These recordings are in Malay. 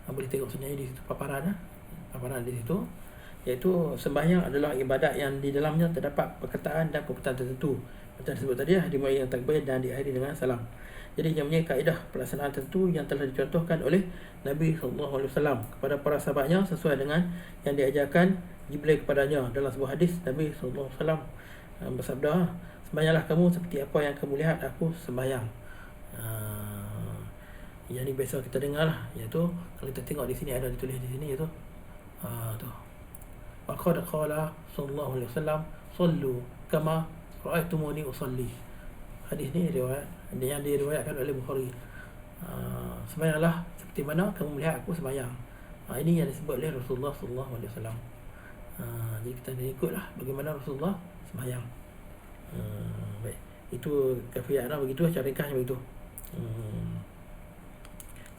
Boleh tengok sebenarnya di situ paparan di situ, iaitu sembahyang adalah ibadat yang di dalamnya terdapat perkataan dan perbuatan tertentu. Macam disebut tadi, dimulai dengan takbir dan diakhiri dengan salam. Jadi yang punya kaedah pelaksanaan tertentu yang telah dicontohkan oleh Nabi SAW kepada para sahabatnya sesuai dengan yang diajarkan Jibril kepadanya. Dalam sebuah hadis, Nabi SAW bersabda, sembahyanglah kamu seperti apa yang kamu lihat aku sembahyang. Yang ni biasa kita dengar lah, iaitu kalau kita tengok di sini ada ditulis di sini, iaitu tu waqad qala sallallahu alaihi wasallam sallu kama ra'aitumuni usalli. Hadis ni riwayat yang diriwayatkan oleh Bukhari. Sembahyanglah seperti mana kamu melihat aku sembahyang. Ini yang disebut oleh Rasulullah sallallahu alaihi wasallam. Jadi kita ikutlah bagaimana Rasulullah sembahyang. Baik, itu kafiatnya begitu, cara ringkasnya begitu.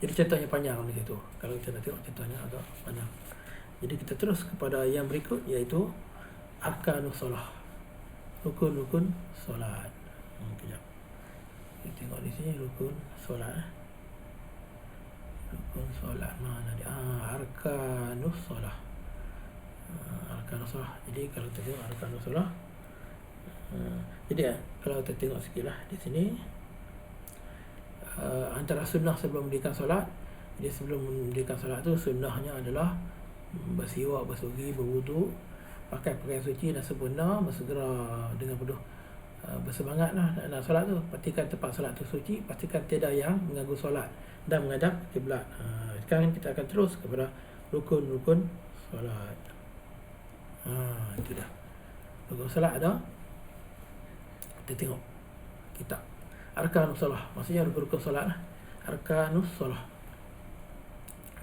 Jadi contohnya panjang di situ. Kalau kita nak tengok contohnya agak panjang. Jadi kita terus kepada yang berikut, iaitu arkanus solah, rukun-rukun solat. Kejap. Kita tengok di sini rukun solat. Rukun solat mana dia? Arkanus solah. Arkanus solah. Jadi kalau kita tengok arkanus solah, jadi kalau kita tengok sikitlah di sini, antara sunnah sebelum mendirikan solat. Jadi sebelum mendirikan solat tu sunnahnya adalah bersiwak, bersuci, berwuduk, pakai pakaian suci dan sempurna, bersegera dengan penuh bersemangat lah nak solat tu. Pastikan tempat solat tu suci, pastikan tiada yang mengganggu solat dan menghadap kiblat. Sekarang kita akan terus kepada rukun-rukun solat. Itu dah. Rukun solat ada. Kita tengok kitab Arkanus solah, maksudnya rukun-rukun solat lah. Arkanus solah.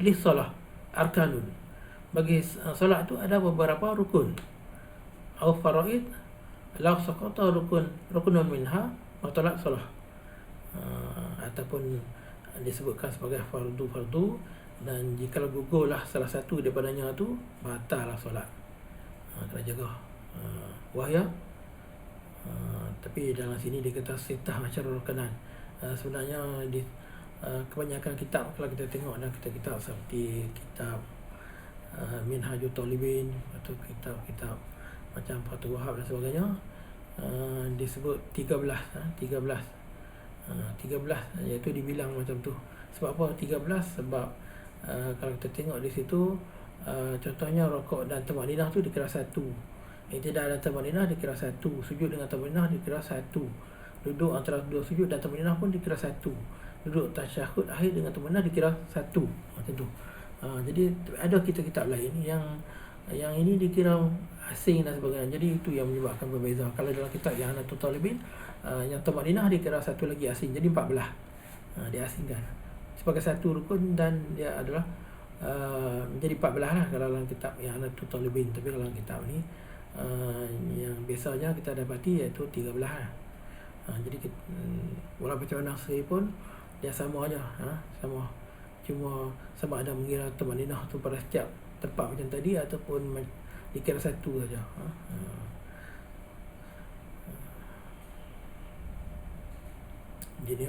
Lis solah arkanun. Bagi solat tu ada beberapa rukun. Au faraid law saqata rukunun minha batalat solah. Ataupun disebutkan sebagai fardu, dan jika gugurlah salah satu daripadanya tu, batallah solat. Kena jaga. Wahya tapi dalam sini dia kata sitah macam rukunan. Sebenarnya di kebanyakan kitab, kalau kita tengok dalam kitab seperti kitab Minhajul Talibin atau kitab-kitab macam Fathul Wahab dan sebagainya, disebut 13, iaitu dibilang macam tu. Sebab apa 13? Sebab kalau kita tengok di situ, contohnya rokok dan tumaninah tu dikira satu, i'tidal dan tumaninah dikira satu, sujud dengan tumaninah dikira satu, duduk antara dua sujud dan tumaninah pun dikira satu, duduk tasyahud akhir dengan tumaninah dikira satu. Macam tu. Jadi ada kitab-kitab lain yang ini dikira asing dan sebagainya. Jadi itu yang menyebabkan berbeza. Kalau dalam kitab yang Hanatul Talibin, yang tumaninah dikira satu lagi asing, jadi 14 diasingkan sebagai satu rukun, dan dia adalah menjadi 14 lah kalau dalam kitab yang Hanatul Talibin. Tapi kalau dalam kitab ni yang biasanya kita dapati iaitu 13 lah. Jadi walau macam mana pun dia sama aja, sama. Cuma sama ada mengira tumaninah tu pada setiap tempat macam tadi ataupun dikira satu saja. Jadi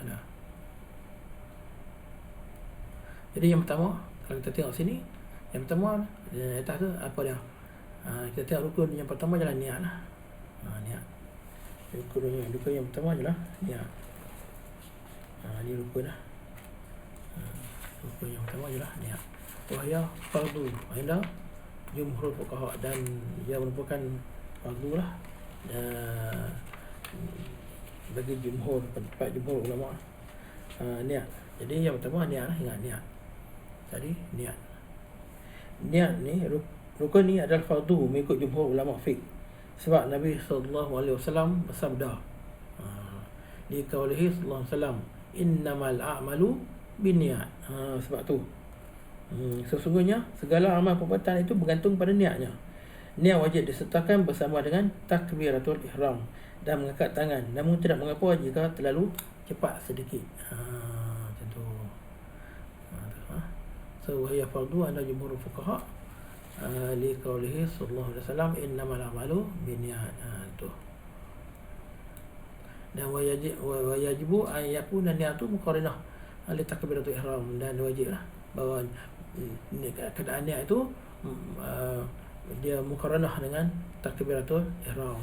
ada. Jadi yang pertama, kalau kita tengok sini, yang pertama atas tu apa dia? Kita tengok rukun yang pertama adalah niat lah. Niat. Rukun yang pertama adalah niat. Ini rukun lah. Rukun yang pertama adalah niat. Wahya fardu inda jumhur fuqaha, dan ia merupakan fardu lah bagi jumhur, pendapat jumhur ulama. Niat. Jadi yang pertama niat lah, ingat niat. Tadi niat. Niat ni, rukun ni adalah fardu mengikut jumhur ulama fiqh. Sebab Nabi SAW bersabda di qaulihi sallallahu alaihi wasallam, innamal a'malu binniyat. Sebab tu sesungguhnya segala amal perbuatan itu bergantung pada niatnya. Niat wajib disertakan bersama dengan takbiratul ihram dan mengangkat tangan, namun tidak mengapa jika terlalu cepat sedikit. Macam tu. So wahya fardu anda jumhur fuqaha li qaulihi sallallahu alaihi wasallam, innamal a'malu binniyat. Tu. Dan wajibu an yakuna niatu muqarinah li takbiratul ihram, dan wajiblah bahawa keadaan niat itu dia muqaranah dengan takbiratul ihram.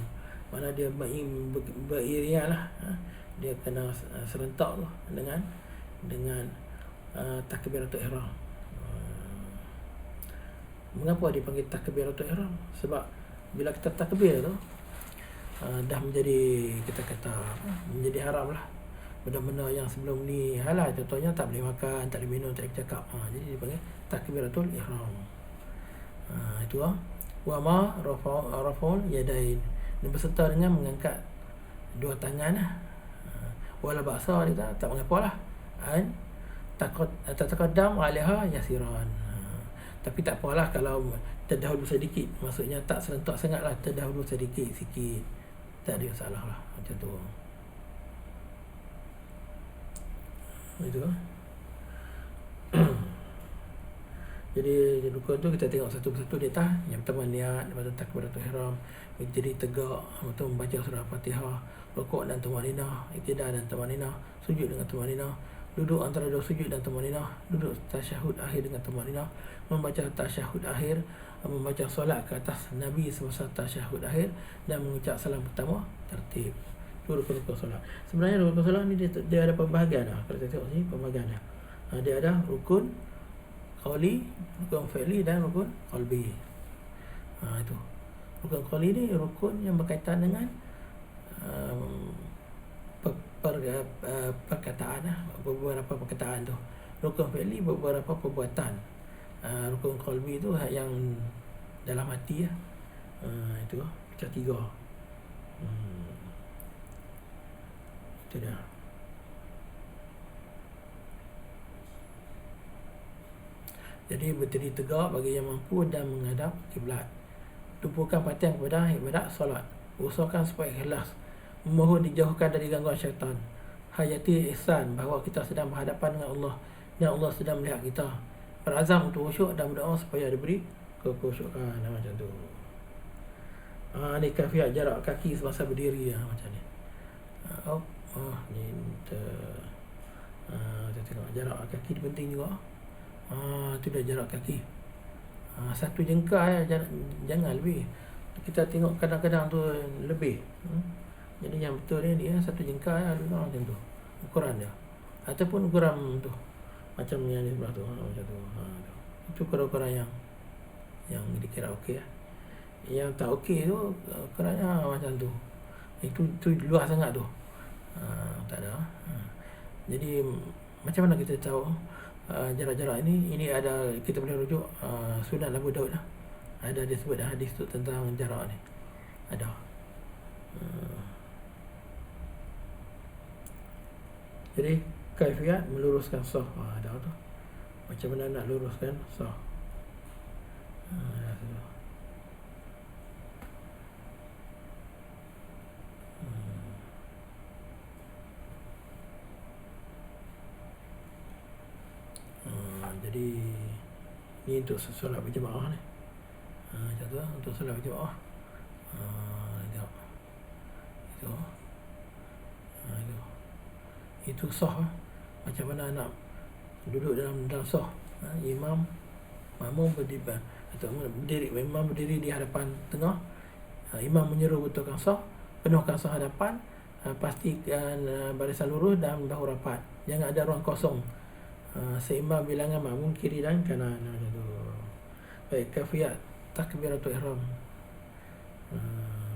Mana dia beriringan lah, dia kena serentak tu dengan takbiratul ihram. Mengapa dipanggil takbiratul ihram? Sebab bila kita takbir tu dah menjadi, kita kata menjadi haram lah. Benda-benda yang sebelum ni halal, contohnya tak boleh makan, tak boleh minum, tak boleh bercakap. Jadi dipanggil takbiratul ihram. Itu wa ma rafa'ul yadain, dan berserta dengan mengangkat dua tangan lah. Wala ba'sa, dia tak mengapa lah, an tataqaddam 'alaiha yasiran. Tapi tak apalah kalau terdahulu sedikit, maksudnya tak serentak sangat lah, terdahulu sedikit, tak ada masalah lah, macam tu. Itu. Jadi rukun tu kita tengok satu persatu di atas. Yang pertama niat, lepas tu takbiratul ihram, jadi tegak, lepas tu membaca surah Fatihah, rukuk dan tumaninah, iktidal dan tumaninah, sujud dengan tumaninah, duduk antara dua sujud dan tumaninah, duduk tasyahud akhir dengan tumaninah, membaca tasyahud akhir, membaca solat ke atas Nabi semasa tasyahud akhir, dan mengucap salam pertama tertib. Itu rukun-rukun solat. Sebenarnya rukun solat ni dia ada pembahagian lah. Kalau kita tengok sini pembahagian dia. Dia ada rukun qauli, rukun fi'li dan rukun qalbi. Itu. Rukun qauli ni rukun yang berkaitan dengan perkataan lah, beberapa perkataan tu. Rukun fi'li beberapa perbuatan. Rukun qalbi tu yang dalam hati lah. Itu macam 3. Itu dia. Jadi berdiri tegak bagi yang mampu dan menghadap kiblat. Tumpukan perhatian kepada ibadat solat. Usahakan supaya ikhlas. Memohon dijauhkan dari gangguan syaitan. Hayati ihsan, bahawa kita sedang berhadapan dengan Allah dan Allah sedang melihat kita. Berazam untuk khusyuk dan berdoa supaya diberi kekhusyukan. Macam tu. Ni kafiat jarak kaki semasa berdiri macam ni. Ni kita tengok jarak kaki penting juga. Tu dah jarak kaki. Satu jengkal jangan lebih. Kita tengok kadang-kadang tu lebih. Jadi yang betul ni dia satu jengkal macam tu ukuran dia. Ataupun ukuran tu macam yang di sebelah tu, macam tu. Itu ukuran yang dikira okey lah. Yang tak okey tu ukurannya macam tu. Itu luas sangat tu. Tak ada. Jadi macam mana kita tahu jarak-jarak ini ada, kita boleh rujuk Sunan Abu Daud lah. Ada disebut hadis tu tentang jarak ni. Ada. Jadi kaifiat meluruskan saf. Ada tu. Macam mana nak luruskan saf. Jadi ni untuk solat berjemaah ni. Macam tu lah, untuk solat berjemaah. Tengok. Itu sah lah. Macam mana nak duduk dalam sah. Imam, makmum berdiri atau berdiri, imam berdiri di hadapan tengah. Imam menyuruh betulkan sah, penuhkan sah hadapan, pastikan barisan lurus dan bahu rapat. Jangan ada ruang kosong. Seimbang bilangan makmum kiri dan kanan. Baik, kafiat takbiratul ihram.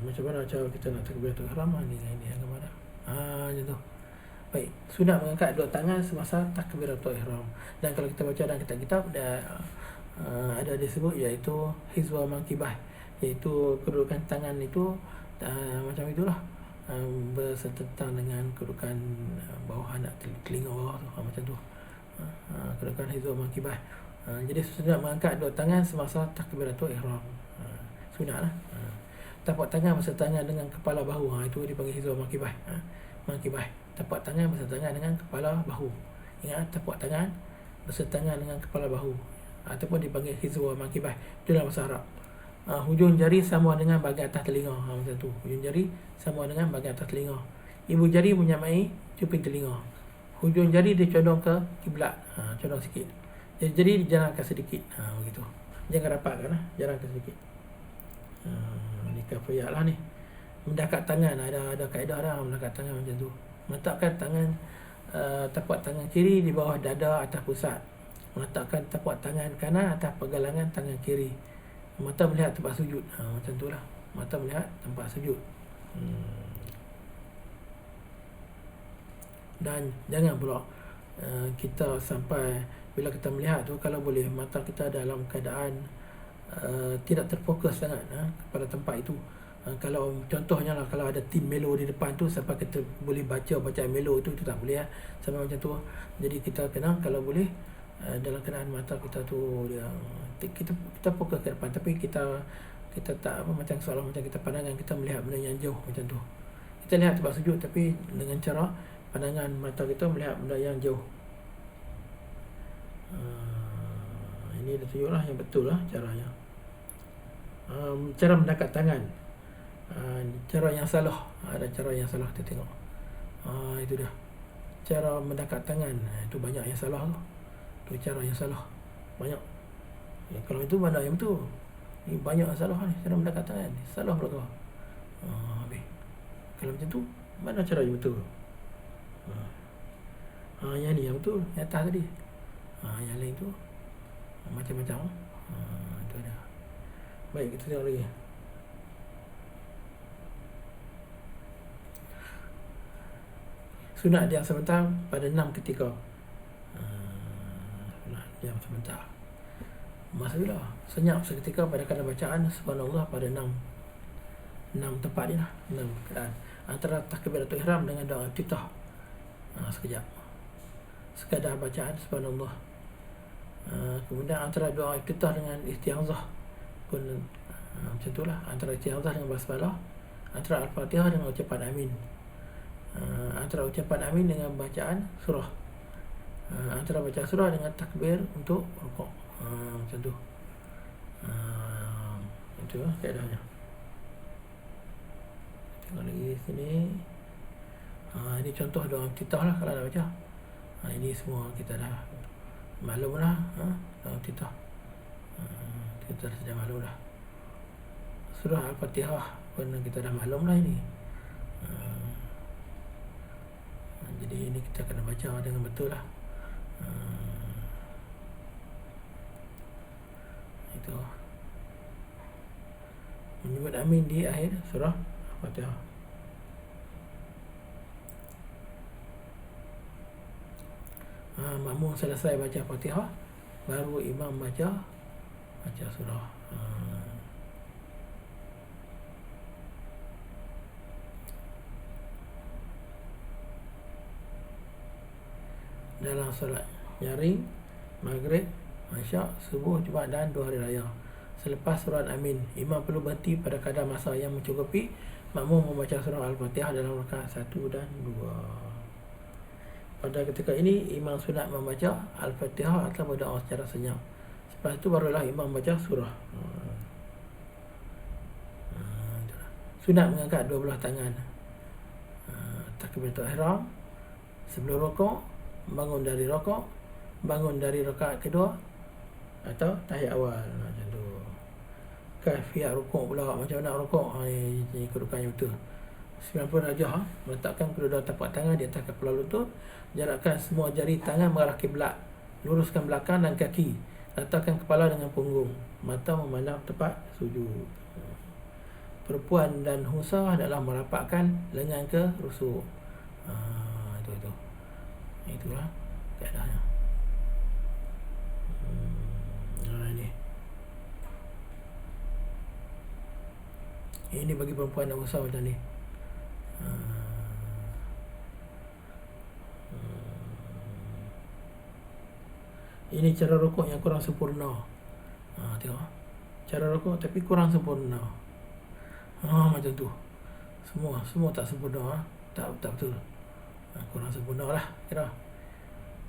Macam mana cara kita nak takbiratul ihram? Ini yang kemana? Macam tu. Baik, sunat mengangkat dua tangan semasa takbiratul ihram. Dan kalau kita baca dalam kitab-kitab ada disebut iaitu hizwa mankibah, iaitu kedudukan tangan itu macam itulah, berserta dengan kedudukan bawah anak telinga bawah tu, macam tu. Kedudukan hizwa mankibah. Jadi sunat mengangkat dua tangan semasa takbiratul ihram. Sunat lah. Tapak tangan bersertangan dengan kepala bahu. Itu dipanggil hizwa mankibah. Mankibah. Tapak tangan bersertangan dengan kepala bahu. Ingat, tapak tangan bersertangan dengan kepala bahu, ataupun dipanggil hizwa mankibah. Itu dalam bahasa Arab. Hujung jari sama dengan bahagian atas telinga. Macam tu. Hujung jari sama dengan bahagian atas telinga. Ibu jari menyamai cuping telinga. Hujung jari dia condong ke kiblat. Condong sikit. Jadi jalankan sedikit. Begitu. Jangan rapatkan lah. Jalankan sedikit. Ni kafiyat lah ni. Mendekat tangan. Ada kaedah dah mendekat tangan macam tu. Meletakkan tangan, tapak tangan kiri di bawah dada atas pusat. Meletakkan tapak tangan kanan atas pergelangan tangan kiri. Mata melihat tempat sujud. Macam tu lah. Mata melihat tempat sujud. Dan jangan pula kita sampai bila kita melihat tu, kalau boleh mata kita dalam keadaan tidak terfokus sangat kepada tempat itu. Kalau contohnya lah, kalau ada tim melo di depan tu, sampai kita boleh baca bacaan melo itu tak boleh sampai macam tu. Jadi kita kena, kalau boleh dalam keadaan mata kita tu kita fokus ke depan, tapi kita tak macam seolah macam kita pandangan kita melihat benda yang jauh macam tu. Kita lihat tempat sujud, tapi dengan cara pandangan mata kita melihat benda yang jauh. Ini dah tunjuklah yang betul lah caranya. Cara mendekat tangan, cara yang salah. Ada cara yang salah, kita tengok. Itu dah cara mendekat tangan. Itu banyak yang salah tu. Itu cara yang salah, banyak. Kalau itu mana yang betul? Ini banyak yang salah ni. Cara mendekat tangan salah pula tu. Habis. Kalau macam tu, mana cara yang betul? Yang ni yang betul, yang atas tadi. Yang lain tu macam-macam. Itu ada. Baik, kita tengok lagi. Sunat diam sebentar pada 6 ketika. Sunat diam sebentar. Maksudnya senyap seketika pada kadar bacaan subhanallah pada 6 tempat ni lah. 6 keadaan. Antara takbiratul ihram dengan doa iftitah. Sekejap. Sekadar bacaan subhanallah. Kemudian antara doa iftitah dengan isti'azah pun macam tu lah. Antara isti'azah dengan basmalah, antara al-fatihah dengan ucapan amin, antara ucapan amin dengan bacaan surah, antara baca surah dengan takbir untuk rukuk. Macam tu. Itu lah keadaannya. Tengok lagi sini. Ini contoh doa iftitah lah kalau nak baca. Ini semua kita dah maklum lah. Doa iftitah kita dah sedia maklum dah. Surah Al-Fatihah pun kita dah maklum lah ini. Jadi ini kita kena baca dengan betul lah. Itu menyebut amin di akhir surah Al-Fatihah. Makmum selesai baca Fatihah, baru imam baca surah. Dalam solat nyaring, maghrib, isyak, subuh, Jumaat dan 2 hari raya, selepas surah amin, imam perlu berhenti pada kadar masa yang mencukupi makmum membaca surah Al-Fatihah dalam rakaat 1 dan 2. Pada ketika ini imam sunat membaca Al-Fatihah atau berdoa secara senyap. Lepas itu barulah imam baca surah. Sunat mengangkat 2 belah tangan. Takbiratul ihram sebelum rukuk, bangun dari rukuk, bangun dari rakaat kedua, atau tahiyat awal. Macam tu. Kaifiyat rukuk pula, macam nak rukuk. Ini kedudukan yang betul. 90 darjah. Meletakkan kedua tapak tangan di atas kepala lutut. Jarakkan semua jari tangan mengarah kiblat. Luruskan belakang dan kaki. Letakkan kepala dengan punggung. Mata memandang tempat sujud. Perempuan dan hunsa adalah merapatkan lengan ke rusuk. Itulah keadaannya. Ini bagi perempuan dan hunsa macam ni. Ini cara rukuk yang kurang sempurna. Tengok. Cara rukuk tapi kurang sempurna. Macam tu. Semua tak sempurna. Tak betul. Kurang sempurna lah kira.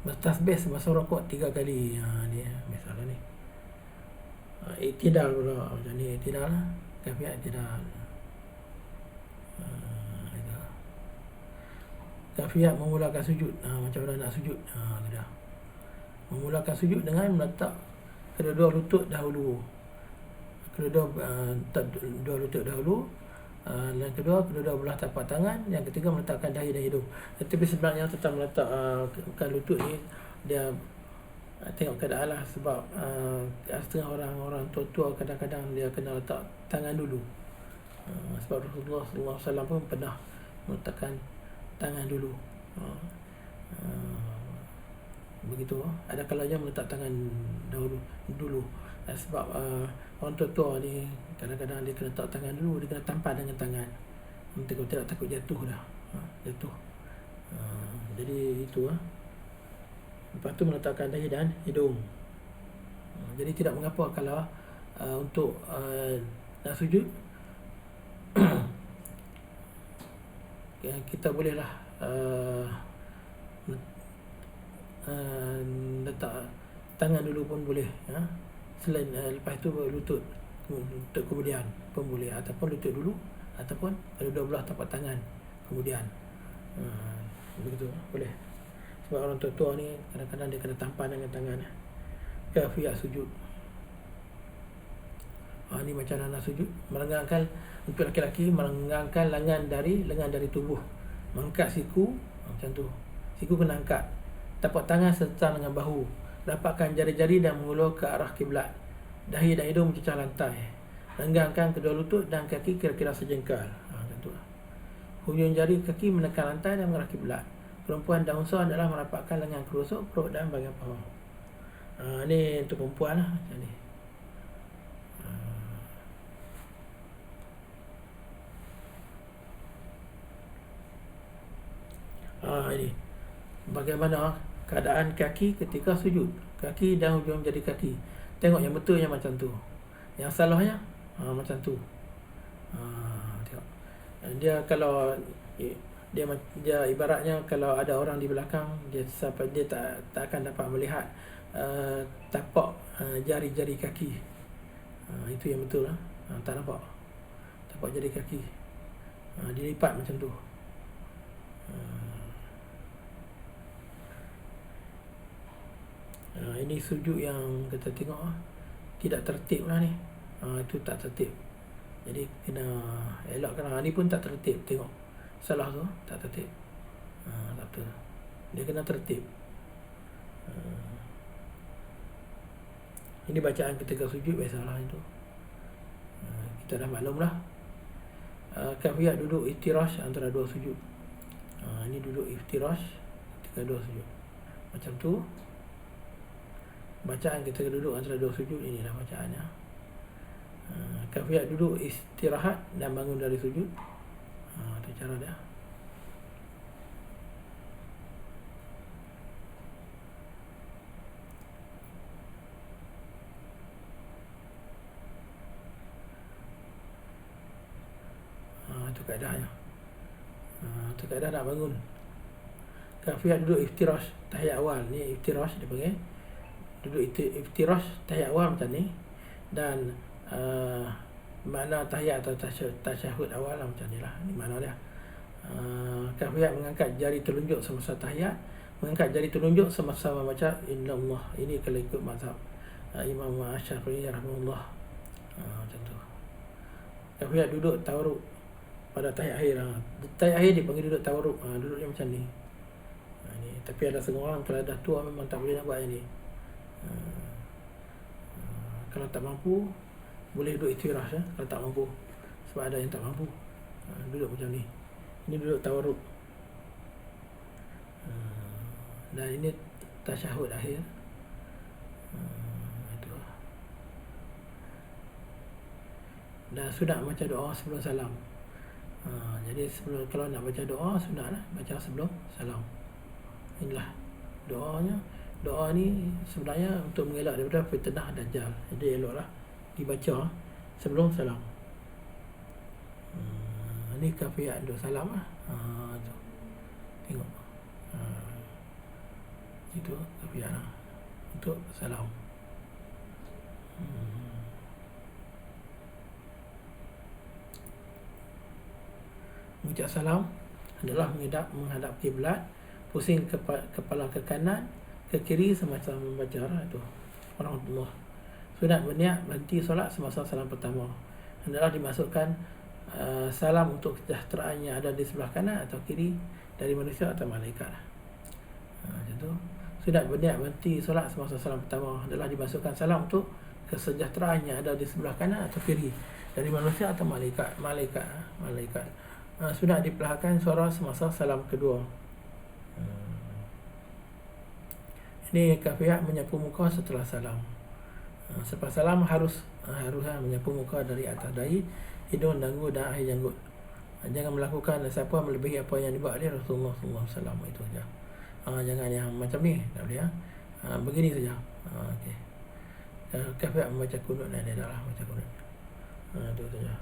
Bertasbih semasa rukuk 3 kali. Ni misalnya ni. Iktidal pula. Macam ni iktidal lah. Kafiat iktidal. Kafiat memulakan sujud. Macam mana nak sujud. Sudah. Memulakan sujud dengan meletak kedua-dua lutut dahulu. Kedua lutut dahulu. Yang kedua belah tapak tangan. Yang ketiga meletakkan dahi dan hidung. Tetapi sebenarnya tetap meletakkan lutut ni, dia tengok keadaan lah. Sebab setengah orang tua kadang-kadang dia kena letak tangan dulu. Sebab Rasulullah SAW pun pernah meletakkan tangan dulu. Begitu. Ada kalanya meletak tangan dulu. Sebab orang tua ni kadang-kadang dia kena letak tangan dulu, dia kena tampar dengan tangan. Kalau tidak takut jatuh dah. Jatuh. Jadi itu. Lepas tu meletakkan dahi dan hidung. Jadi tidak mengapa kalau untuk nak sujud kita bolehlah letak tangan dulu pun boleh. Selain lepas tu lutut kemudian pun boleh, ataupun lutut dulu, ataupun kedua belah tapak tangan kemudian. Begitu boleh. Sebab orang tua ni kadang-kadang dia kena tampar dengan tangan. Kafiyat sujud. Ni macam mana sujud? Merenggangkan, untuk lelaki-lelaki, merenggangkan lengan dari tubuh. Mengangkat siku, macam tu. Siku kena angkat. Tapak tangan serta dengan bahu. Rapatkan jari-jari dan mengulur ke arah kiblat. Dahi dan hidung mencecah lantai. Renggangkan kedua lutut dan kaki kira-kira sejengkal. Macam tu. Hujung jari kaki menekan lantai dan mengarah kiblat. Perempuan dan unsa adalah merapatkan lengan ke rusuk, perut dan bahagian paha. Ni untuk perempuan lah. Macam ni. Ini bagaimana keadaan kaki ketika sujud. Kaki dan hujung jari kaki. Tengok yang betulnya macam tu. Yang salahnya macam tu. Tengok. Dia kalau dia ibaratnya kalau ada orang di belakang, dia tak akan dapat melihat tapak jari-jari kaki. Itu yang betul lah. Tak nampak tapak jari kaki. Dilipat macam tu. Ini sujud yang kita tengok tidak tertib lah ni. Itu tak tertib. Jadi kena elakkan. Ni pun tak tertib. Tengok salah tu tak tertib. Tak betul. Dia kena tertib. Ini bacaan ketika sujud biasalah itu. Kita dah maklum lah. Kafiyat duduk iftirash antara dua sujud. Ini duduk iftirash ketika dua sujud. Macam tu. Bacaan kita duduk antara dua sujud, inilah bacaannya. Kafiyat duduk istirahat dan bangun dari sujud. Itu cara dia. Itu kaedahnya. Itu kaedah nak bangun. Kafiyat duduk iftirash tahiyat awal. Ni iftirash dia panggil. Duduk iftirash tahiyat awal macam ni. Dan makna tahiyat atau tasyahud awal macam ni lah. Ni makna dia. Kafiyat mengangkat jari telunjuk semasa tahiyat, mengangkat jari telunjuk semasa membaca innallah. Ini kalau ikut mazhab Imam Asy-Syafi'i rahimahullah. Macam tu. Kafiyat duduk tawarruk pada tahiyat akhir. Tahiyat akhir dipanggil duduk tawarruk. Duduknya macam ni. Ni. Tapi ada setengah orang kalau dah tua memang tak boleh nak buat yang ni. Kalau tak mampu boleh duduk iftirash kalau tak mampu. Sebab ada yang tak mampu duduk macam ni. Ini duduk tawarruk. Dan ini tasyahud akhir. Itu. Dan sunat baca doa sebelum salam. Jadi kalau nak baca doa, sunatlah baca sebelum salam. Inilah doanya. Doa ni sebenarnya untuk mengelak daripada fitnah Dajjal. Jadi eloklah dibaca sebelum salam. Ni kafiyat untuk salam lah. Tu. Tengok. Itu kafiyat lah untuk salam. Mengucap salam adalah menghadap kiblat, pusing kepala ke kanan, ke kiri semasa membaca itu. Warahmatullah. Sunat berniat berhenti solat semasa salam pertama. Hendaklah dimasukkan salam untuk kesejahteraan yang ada di sebelah kanan atau kiri dari manusia atau malaikat. Macam tu. Sunat berniat berhenti solat semasa salam pertama. Hendaklah dimasukkan salam untuk kesejahteraan yang ada di sebelah kanan atau kiri dari manusia atau malaikat. Sunat diperlahankan suara semasa salam kedua. Ini kaifiat menyapu muka setelah salam. Selepas salam harus menyapu muka dari atas dahi, hidung, dagu dan akhir janggut. Jangan melakukan resapan melebihi apa yang dibuat oleh Rasulullah SAW. Itu saja. Jangan yang macam ni, tak boleh. Begini saja. Okey. Kaifiat membaca kunut ni dah lah baca kunut. Itu saja.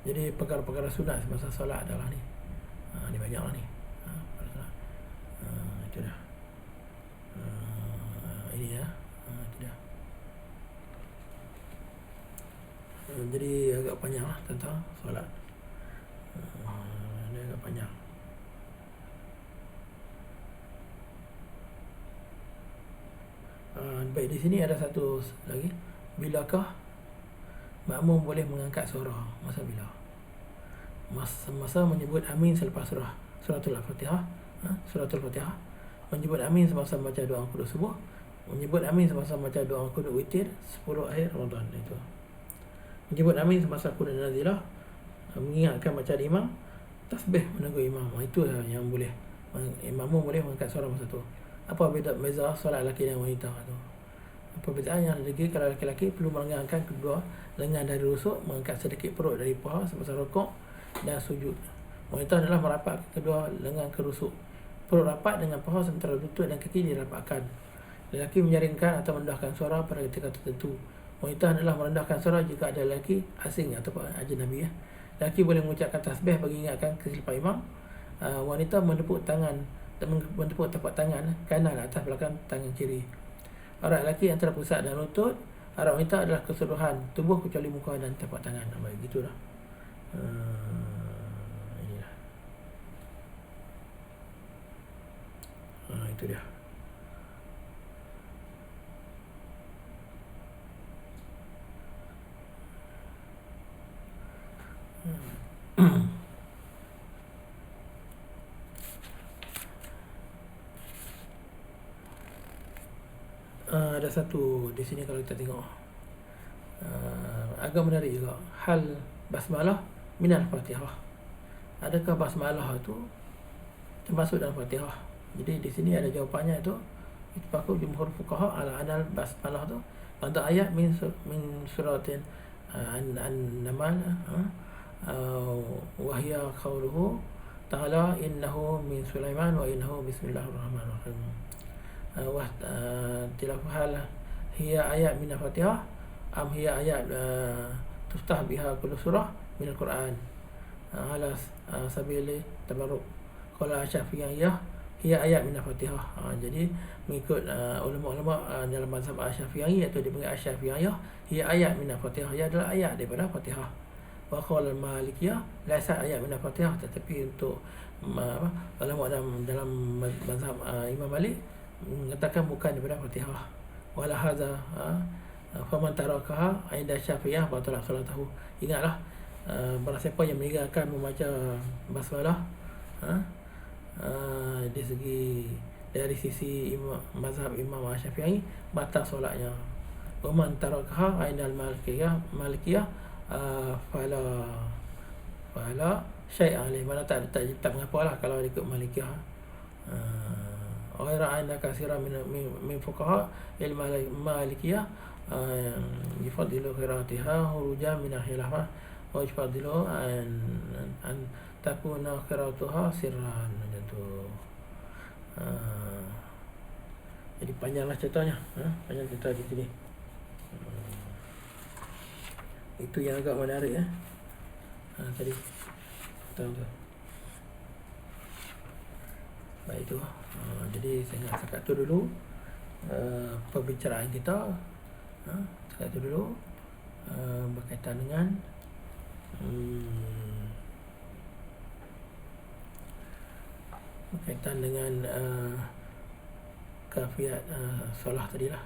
Jadi perkara-perkara sunat semasa solat adalah ni. Ni banyaklah ni. Itu dah. Ini ya. Itu dah. Jadi agak panjang lah tentang solat. Ini agak panjang. Baik, di sini ada satu lagi. Bilakah makmum boleh mengangkat suara? Masa bila? Masa menyebut amin selepas suratul Fatihah. Suratul Fatihah. Menyebut amin semasa membaca doa qunut subuh. Menyebut amin semasa membaca doa qunut witir 10 akhir Ramadan. Itu. Menyebut amin semasa qunut nazilah. Mengingatkan bacaan imam. Tasbih menunggu imam. Itu yang boleh. Makmum boleh mengangkat suara masa tu. Apa beza solat lelaki dan wanita tu? Perbezaan yang lagi, kalau lelaki perlu melengangkan kedua lengan dari rusuk, mengangkat sedikit perut dari paha semasa rukuk dan sujud. Wanita adalah merapat kedua lengan ke rusuk, perut rapat dengan paha sementara lutut dan kaki dirapatkan. Lelaki menyaringkan atau merendahkan suara pada ketika tertentu. Wanita adalah merendahkan suara jika ada lelaki asing ataupun ajnabi. Lelaki boleh mengucapkan tasbih bagi ingatkan kesilapan imam. Wanita menepuk tapak tangan kanan atas belakang tangan kiri. Aurat lelaki antara pusat dan lutut. Aurat wanita adalah keseluruhan tubuh kecuali muka dan tapak tangan. Baik, gitulah. Inilah. Itu dia. Ada satu di sini kalau kita tengok agak menarik juga. Hal basmalah minal Fatihah. Adakah basmalah itu termasuk dalam Fatihah? Jadi di sini ada jawapannya itu. Ittifaqu jumhur fuqaha ala anal basmalah tu ada ayat min suratin an-namal wa hiya qawluhu ta'ala innahu min Sulaiman wa innahu bismillahirrahmanirrahim. Tilaf hal hiya ayat min al-Fatihah am hiya ayat tuftah biha kullu surah min al-Quran ala sabili tabarruk. Qala Syafi'iyah hiya ayat min al-Fatihah. Jadi mengikut ulama-ulama dalam mazhab Syafi'i iaitu dipanggil Syafi'iyah, hiya ayat min al-Fatihah, ia adalah ayat daripada Fatihah. Wa qala Malikiyah laisa ayat min al-Fatihah, tetapi untuk ulama dalam mazhab Imam Malik mengatakan bukan daripada Fatihah. Wala hadza faman tarakaha inda Syafi'iyah batalah salatahu. Ingatlah barang siapa yang meninggalkan membaca basmalah di segi dari sisi mazhab Imam Syafi'i batal solatnya. Wa man tarakaha inda Malikiyah fala syai'a alaihi, mana tak mengapalah kalau ikut Malikiyah. Ghaira anna katsiran min fuqaha al-Malikiyah yufaddilu qira'atiha hurujan min al-khilafah wa yufaddilu an takuna qira'atuha sirran. Gitu. Jadi panjanglah ceritanya, panjang cerita di sini. Itu yang agak menarik tadi. Tahu tu. Baik itu. Jadi saya ingat sekat tu dulu perbicaraan kita. Sekat tu dulu berkaitan dengan berkaitan dengan kafiat solah tadilah.